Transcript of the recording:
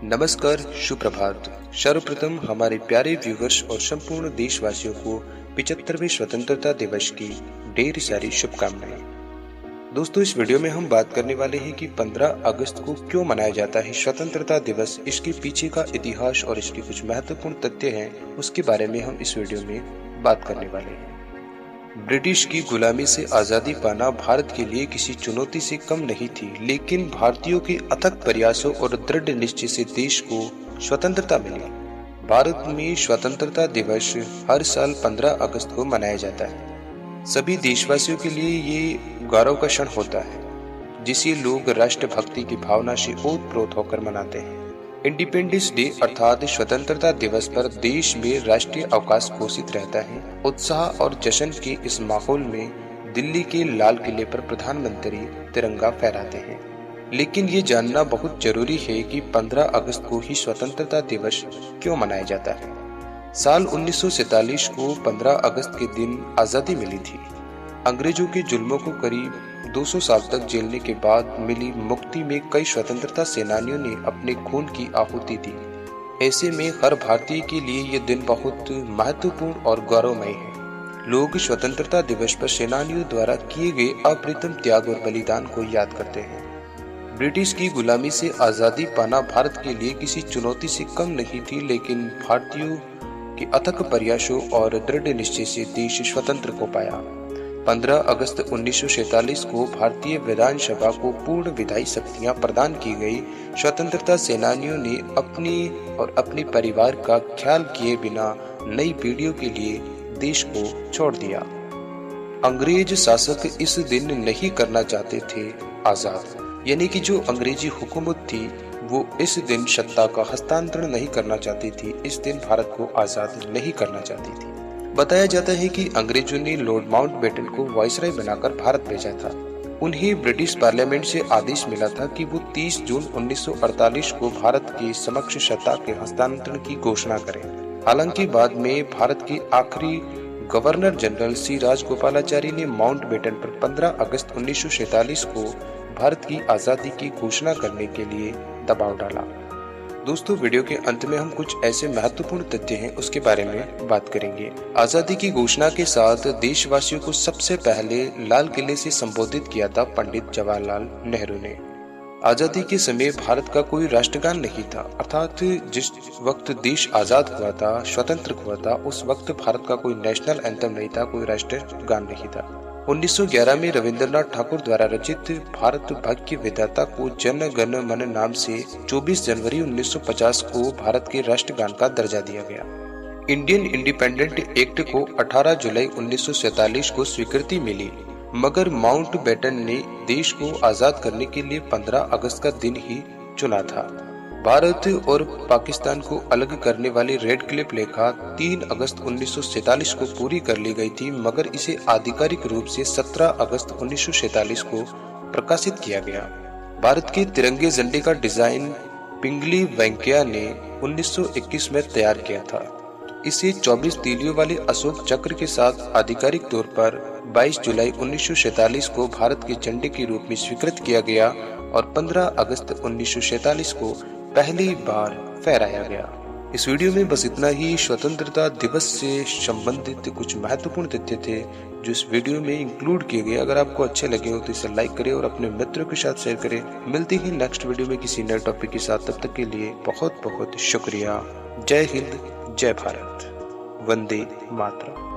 नमस्कार, सुप्रभात। सर्वप्रथम हमारे प्यारे व्यूअर्स और संपूर्ण देशवासियों को 75वें स्वतंत्रता दिवस की ढेर सारी शुभकामनाएं। दोस्तों, इस वीडियो में हम बात करने वाले हैं कि 15 अगस्त को क्यों मनाया जाता है स्वतंत्रता दिवस, इसके पीछे का इतिहास और इसके कुछ महत्वपूर्ण तथ्य हैं, उसके बारे में हम इस वीडियो में बात करने वाले हैं। ब्रिटिश की गुलामी से आजादी पाना भारत के लिए किसी चुनौती से कम नहीं थी, लेकिन भारतीयों के अथक प्रयासों और दृढ़ निश्चय से देश को स्वतंत्रता मिली। भारत में स्वतंत्रता दिवस हर साल 15 अगस्त को मनाया जाता है। सभी देशवासियों के लिए ये गौरव का क्षण होता है, जिसे लोग राष्ट्रभक्ति की भावना से ओतप्रोत होकर मनाते हैं। इंडिपेंडेंस डे अर्थात स्वतंत्रता दिवस पर देश में राष्ट्रीय अवकाश घोषित रहता है। उत्साह और जश्न के इस माहौल में दिल्ली के लाल किले पर प्रधानमंत्री तिरंगा फहराते हैं। लेकिन ये जानना बहुत जरूरी है कि 15 अगस्त को ही स्वतंत्रता दिवस क्यों मनाया जाता है। साल 1947 को 15 अगस्त के दिन आजादी मिली थी। अंग्रेजों के जुल्मों को करीब 200 साल तक झेलने के बाद मिली मुक्ति में कई स्वतंत्रता सेनानियों ने अपने खून की आहुति दी। ऐसे में हर भारतीय के लिए ये दिन बहुत महत्वपूर्ण और गौरवमय है। लोग स्वतंत्रता दिवस पर सेनानियों द्वारा किए गए अप्रतिम त्याग और बलिदान को याद करते हैं। ब्रिटिश की गुलामी से आजादी पाना भारत के लिए किसी चुनौती से कम नहीं थी, लेकिन भारतीयों के अथक प्रयासों और दृढ़ निश्चय से देश स्वतंत्र को पाया। 15 अगस्त 1947 को भारतीय विधानसभा को पूर्ण विधायी शक्तियां प्रदान की गई। स्वतंत्रता सेनानियों ने अपनी और अपने परिवार का ख्याल किए बिना नई पीढ़ियों के लिए देश को छोड़ दिया। अंग्रेज शासक इस दिन नहीं करना चाहते थे आजाद, यानी कि जो अंग्रेजी हुकूमत थी वो इस दिन सत्ता का हस्तांतरण नहीं करना चाहती थी, इस दिन भारत को आजाद नहीं करना चाहती थी। बताया जाता है कि अंग्रेजों ने लॉर्ड माउंटबेटन को वाइसराय बनाकर भारत भेजा था। उन्हें ब्रिटिश पार्लियामेंट से आदेश मिला था कि वो 30 जून 1948 को भारत के समक्ष सत्ता के हस्तांतरण की घोषणा करें। हालांकि बाद में भारत के आखिरी गवर्नर जनरल सी राजगोपालाचारी ने माउंटबेटन पर 15 अगस्त 1947 को भारत की आजादी की घोषणा करने के लिए दबाव डाला। दोस्तों, वीडियो के अंत में हम कुछ ऐसे महत्वपूर्ण तथ्य हैं उसके बारे में बात करेंगे। आजादी की घोषणा के साथ देशवासियों को सबसे पहले लाल किले से संबोधित किया था पंडित जवाहरलाल नेहरू ने। आजादी के समय भारत का कोई राष्ट्रगान नहीं था, अर्थात जिस वक्त देश आजाद हुआ था, स्वतंत्र हुआ था, उस वक्त भारत का कोई नेशनल एंथम नहीं था, कोई राष्ट्रगान नहीं था। 1911 में रविंद्रनाथ ठाकुर द्वारा रचित भारत भाग्य विधाता को जन गण मन नाम से 24 जनवरी 1950 को भारत के राष्ट्रगान का दर्जा दिया गया। इंडियन इंडिपेंडेंट एक्ट को 18 जुलाई 1947 को स्वीकृति मिली, मगर माउंटबेटन ने देश को आजाद करने के लिए 15 अगस्त का दिन ही चुना था। भारत और पाकिस्तान को अलग करने वाली रेड क्लिफ लेखा 3 अगस्त 1947 को पूरी कर ली गई थी, मगर इसे आधिकारिक रूप से 17 अगस्त 1947 को प्रकाशित किया गया। भारत के तिरंगे झंडे का डिजाइन पिंगली वेंकैया ने 1921 में तैयार किया था। इसे 24 तीलियों वाले अशोक चक्र के साथ आधिकारिक तौर पर 22 जुलाई 1947 को भारत के झंडे के रूप में स्वीकृत किया गया और 15 अगस्त 1947 को पहली बार फहराया गया। इस वीडियो में बस इतना ही। स्वतंत्रता दिवस से संबंधित कुछ महत्वपूर्ण तथ्य थे जो इस वीडियो में इंक्लूड किए गए। अगर आपको अच्छे लगे हो तो इसे लाइक करें और अपने मित्रों के साथ शेयर करें। मिलते हैं नेक्स्ट वीडियो में किसी नए टॉपिक के साथ। तब तक के लिए बहुत बहुत शुक्रिया। जय हिंद, जय भारत, वंदे मातरम।